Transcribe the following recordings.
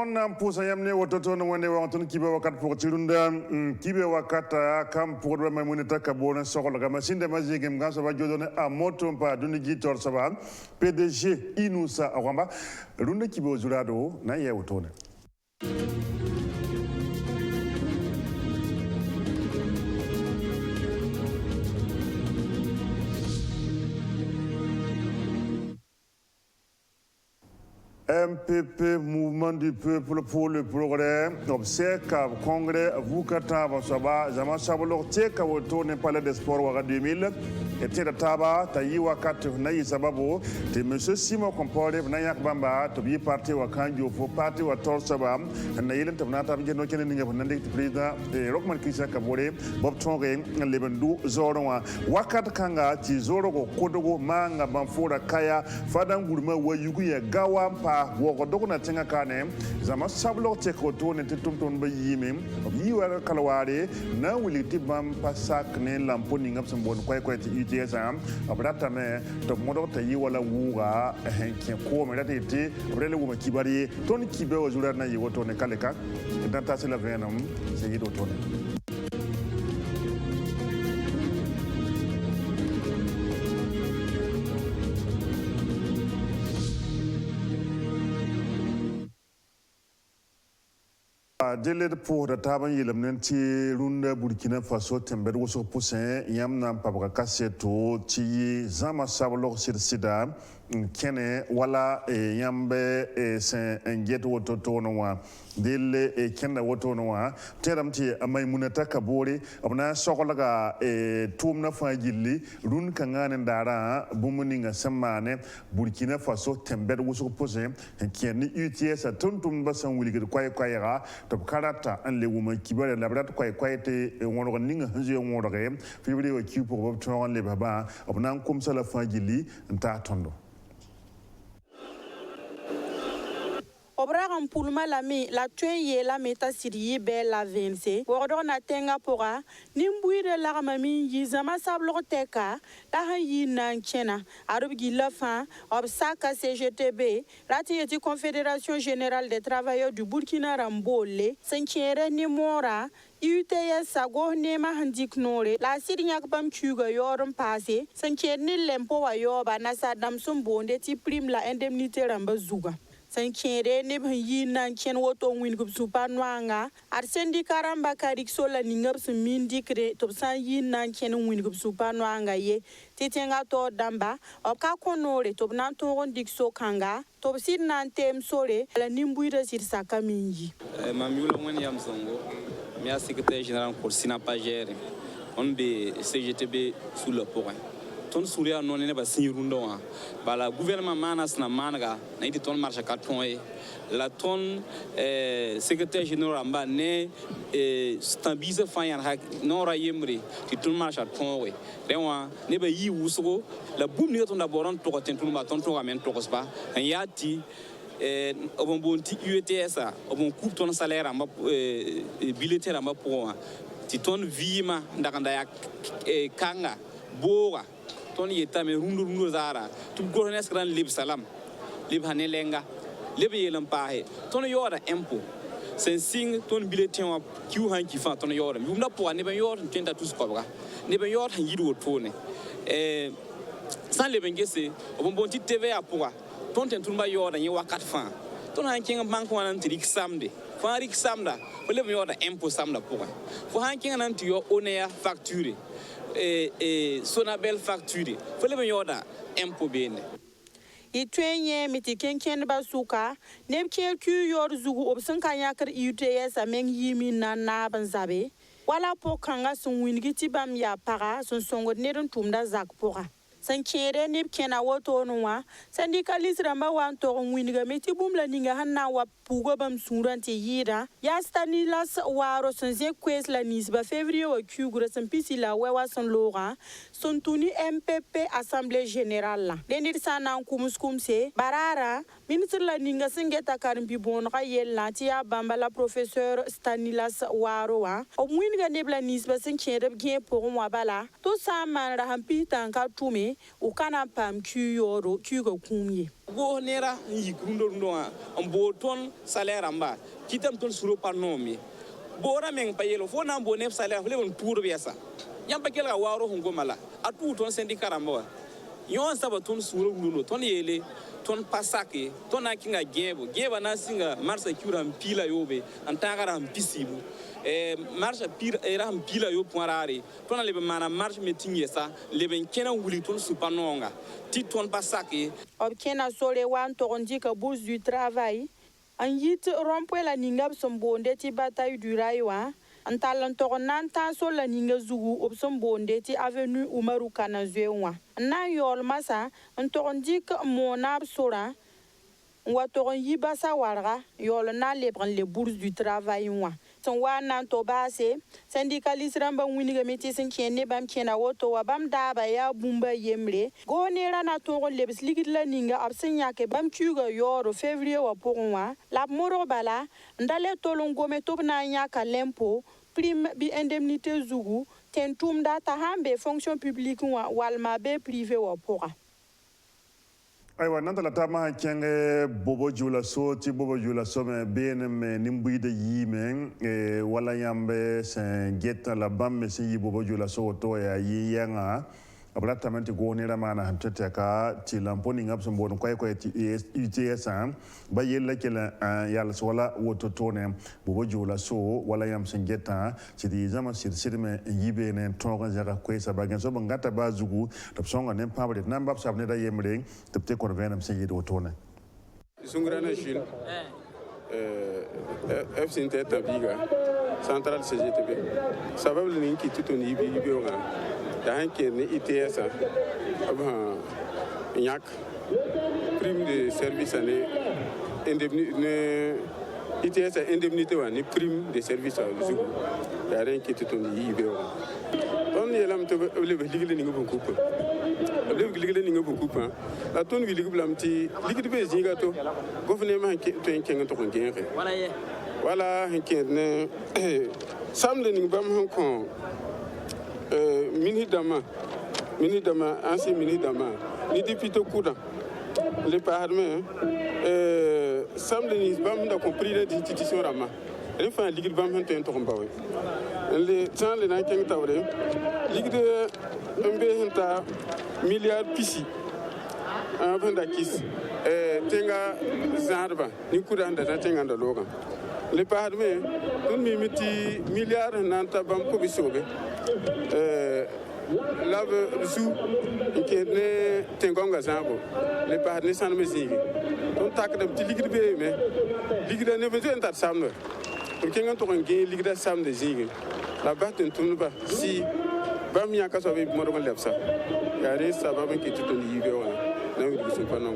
on pousa yamne wototo no wonde wonton kibe wakat pour tirunda kibe wakata kam pour be mamunita kabona sokol ga masinde mazigem ganso ba jodone a moto pa duni gitor saba PDG Inoussa Awamba runda kibe ozurado na ye wotone MPP, Mouvement du Peuple pour le Progrès, observe le Congrès, Vukata, Vasaba, Zaman Sabolo, Teka, Wotone, Palais des Sports, Wara 2000, et Taba, Taïwa Kat, Naï Sababo, de M. Simon Compore, Nayak Bamba, to be party Wakanjo, for party wa Torsaba, and Naïlen Tabnata, Genokin, Nandik, Président, Rockman Kisa Kabore, Bob Tongue, and Lebendu, Zoroa, Wakat Kanga, Tizoro, Kodogo, Manga, Bamfora, Kaya, Fadam Gurma, where you Gawa. Wokodoko na tenga kane zama sablo tekoto ne tetumton ba yime yiwa kalaware na wiliti bam pasak ne lampo ni ngap sambon kwai ti UTS am abrata me to modo ta yiwa la wuga henke ko me date ti brele wuma kibari ton kibe ozura na yiwoto ne kaleka danta sela venam se yido tone délai pour le travail il menti runda Burkina Faso tember woso poussin yamna pabaka kaseto ti zama sablo sida kene wala yambe sen enget woto tono wa dele kenda woto no wa teram ti amay munata kabore abna sokolaga tumna fajilli run kangane ndara bumuninga samane Burkina Faso tember woso poussin kene UTS tontum basan wuli kwaya to karata an le wuma kibare labrat kwai te wono ninga hanje wono re fibri wa ki pour bob ton le baba abna kum sala fajili nta tondo Obragan pulma la tuen la meta siri be la vence wodo na tenga pora nimbuire la mami yizama sablo teka la yi nan chena arubgi la fin obsaka CGTB rati Confédération Générale des Travailleurs du Burkina Rambole sankiere ni mora UTS sago nema handik nore la sirinyak bam chuga yorum passé sankiere ni lempo wa yoba na sadam sumbonde ti prime la indemnité ramba zuga sankere ne yi nan chen woto win gup supanwanga ar syndicat ramba karik sola ningap min dikre to san yi nan chen win gup supanwanga ye titenga to damba op ka konore to nan to ron dikso kanga to sid nan tem sore la nimbuira sir sakaminji mamula mon yam songo mi a secrétaire général pour Sinapagère on be CGTB sous le point ton souria non ne ba sinirunda wa bala gouvernement manas na managa na iti ton marcha carton e la ton secrétaire général amba ne stabilise fayan hak non ra yemri ti ton marcha ton we rewa ne ba yi wusugo la bum ni ton d'abord to ko tentu ma ton to amen to ko spa yati obon bonti UTS obon coupe ton salaire amba billetera amba pour ti ton vima ndakanda ya kanga boga ton yeta me rundu zara tu gornes gran lib salam lib hanelenga lib yelam pahe ton yora impo sen sing ton bulletin wa kiu han ki fa ton yora mi na po ne ben yora tenta tous kobra ne ben yora yidu tone sans le bengese o bon ti TV a poa ton ten tumba yora ni wakat fa ton han kinga bank wan trik samde fa rik samda o le yora impo samda poa fo han kinga nan ti yo oneya facture Sonabel facture fele ben yoda impo bene itwenye mitikenken basuka nebke ku yor zugu obsan kanyakar UTS ameng yimi na banzabe wala po kanga sun wingiti bam ya para sun songo nedon tumda zak pora sankere nebkena woto nwa syndicalist ramba wan to winga meti bumla ninga hanna wa pugo bam suranti yira ya Stanilas waro sonze kwes la nisba février wa kugura sampisi la wewa son lora son tuni MPP assemblée générale la denir sana kumskumse barara Ministre la ninga singeta karimbi bonra yella ti ya bambala professeur Stanilas Waroa o mwinga nebla nisba sin chenreb gen pour moi bala to sa man ra hampi tanka tume o kana pam kyoro kyugo kumye go nera yikundo ndoa ambo ton salaire amba kitam ton suro panomi bora meng payelo fo na bo ne salaire fle on tour biasa yamba kelga waro hungo mala atu ton syndicat amba yon saba ton suro nguno ton yele ton pasake ton akinga geba na singa marsa kuram pila yobe antagara mpisibu marcha pira era mpila yo poirare ton lebe mana marche meeting yesa lebe kena wuli ton supanonga ti ton pasake obkena sole wan tondi ka bourse du travail an yit rompwe la ningab sombonde ti bataille du raiwa antalan tonan ta so la ninga zugu obsombonde ti avenue Umaru Kanazwewa na yol masa antondi ka monab sora wa toron yibasa warga yol na lebran les bourses du travail wa son wa nan to base syndicaliste ramba winiga meti sin kenne bam kena woto wa bam daba ya bumba yemre go ne rana to lebs ligid la ninga absin yake bam kuga yoro février wa pourwa la moro bala ndale tolon gome top na nyaka lempo prime bi indemnité zugu tentum data hambe fonction publique wa walma be privé wa pourra aywa nantala tama kenge bobo jula so ti bobo jula so me bene me nimbuide yi men wala yambe sen getta la bamme si yi bobo jula so to ya yi yanga abratamente go ne ra mana hamtete ka ti lamponi ngapso mbon koy ti UTS ba yella kala yalla so wala woto tone bobo jula so wala yam sen getta ti di zama sir me yibe ne tonga jara koy sa bagen so ngata ba zugu to songa ne pamre namba sa ne da yemre te ko venam sen yido tone Sungrana Chine FCNT Tabiga Central CGTB sababu ni ki tutoni yibe nga Danke ni ITS nyak prime de service année indemnité ITS indemnité wa ni prime de service à jour ya ren ki tutoni yibe on yelam to le ligile ni ngom coupe le ligile ni ngom coupe la ton wi ligile lam ti ligile be zinga to gouvernement ki to en to ngere voilà en ne samle ni bam hon kon Mini Dama, ancien Mini Dama, ni député Kouda, le Parlement, semble ni bam da compris les institutions Rama. Les femmes ligue bam han ten tombawe. Les gens les nankeng tawre, ligue de mbehenta milliard pisi. Un venda kis. Tenga zarba, ni Kouda da tenga da loga. Le Parlement, on mimiti milliard nanta bam komisiobe. Lave sous qui ne tengonga zambo les partenaires sans musique on taque de petit ligue be mais ligue de ne veut pas samle pour qu'il ngant on gagne ligue de samle de zig la batte ne tourne pas si bam ya ka sobe mo do lepsa ya re sababu ki tutun yibe wana na wi du pas non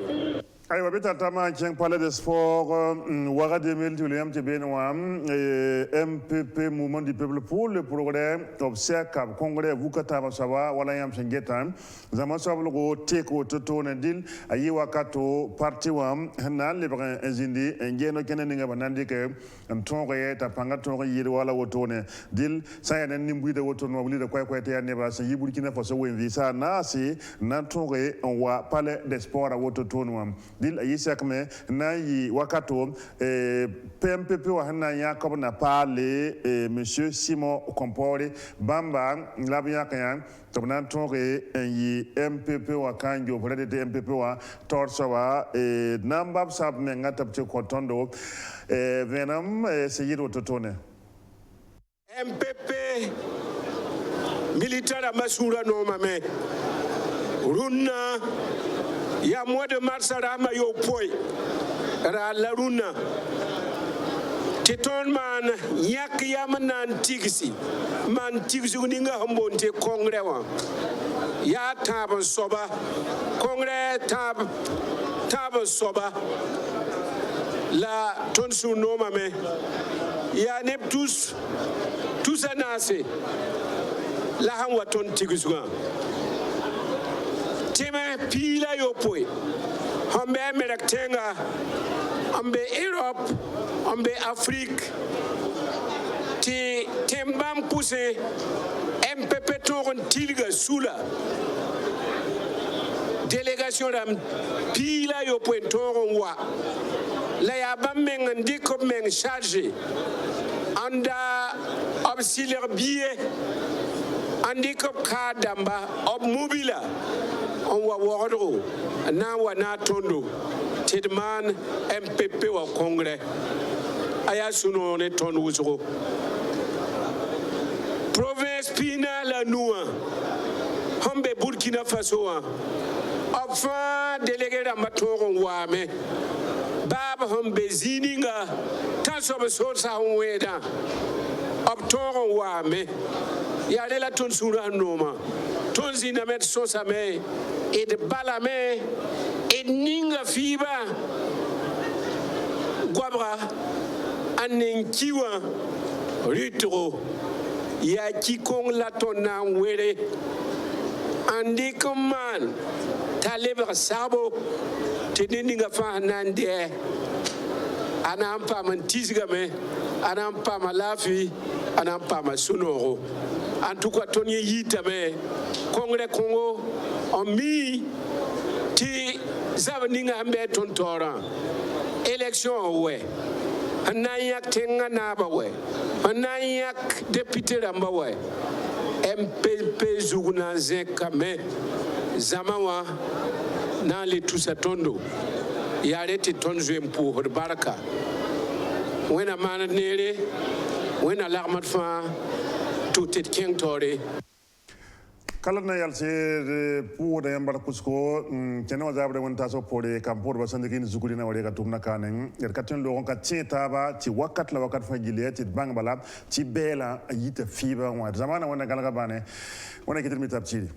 aywa bita tama keng palais de sport waga 2000 tu liam te benwa MPP mouvement du peuple pour le progrès observe cap congrès vukata basawa wala yam sengetan zama sablo go teko toto na dil ayi wakato parti wam hanal le brin ezindi ngeno kenen nga banandi ke ntongo yeta panga tongo yiri wala wotone dil saya nan nimbuide wotono wuli de kwai te ne ba se yibul kina faso wenvi sa na si na tongo wa palais de sport wotono wam dil ayisak me na yi wakato PMPP wa hana yakob na pale monsieur Simon Kompore bamba labya kan to nan tonge yi MPP wa kanjo brede de MPP wa torso wa nambab sab me ngata te kotondo venam seyiro totone MPP militaire masura no mame runna ya mois de mars rama yo poi ra la runa teton man yak yam nan tigisi man tigisi ni nga hombonte kongre wa ya tab soba kongre tab soba la ton su no mame ya ne tous anase la han waton tigisi tema pila yo poi hambe Amerika tenga ambe Europe ambe Afrique ti tembam pousse MPP toron tilga sula délégation ram pila yo point toron wa la ya bameng ndiko meng chargé anda auxiliaire billet andiko kadamba ob mobila on wa wordro na wa na tondo tidman MPP wa congrès aya suno ne ton wuzro province pina la noua hombe Burkina Faso enfin délégué da matoron wame baba hombe zininga tanso be sorsa weda abtoron wame ya lela ton sura noma ton zina met sosa me et de balame et ninga fiba gwabra anenkiwa ritro ya kikong la tonna were andi man talibra sabo teninga fa nande anampa mantisga me anampa malafi anampa masunoro en tout cas toni yita me congrès Congo en mi ti zavaninga ambe tontora élection ouais anayak tenga na ba we anayak député ramba we MPP zuguna zekame zamawa na le tusatondo yarete tonzo mpo baraka wena mana nere wena larmat fa tout et kengtore kala na yalse pour de yambar kusko keno zabre won taso pore kampor basandiki zukuri na wale katumna kanen er katen lo ka tieta ba ti wakat la wakat fajile ti bang bala ti bela yita fiba wa zamana wona galga bane wona kitir mitap ci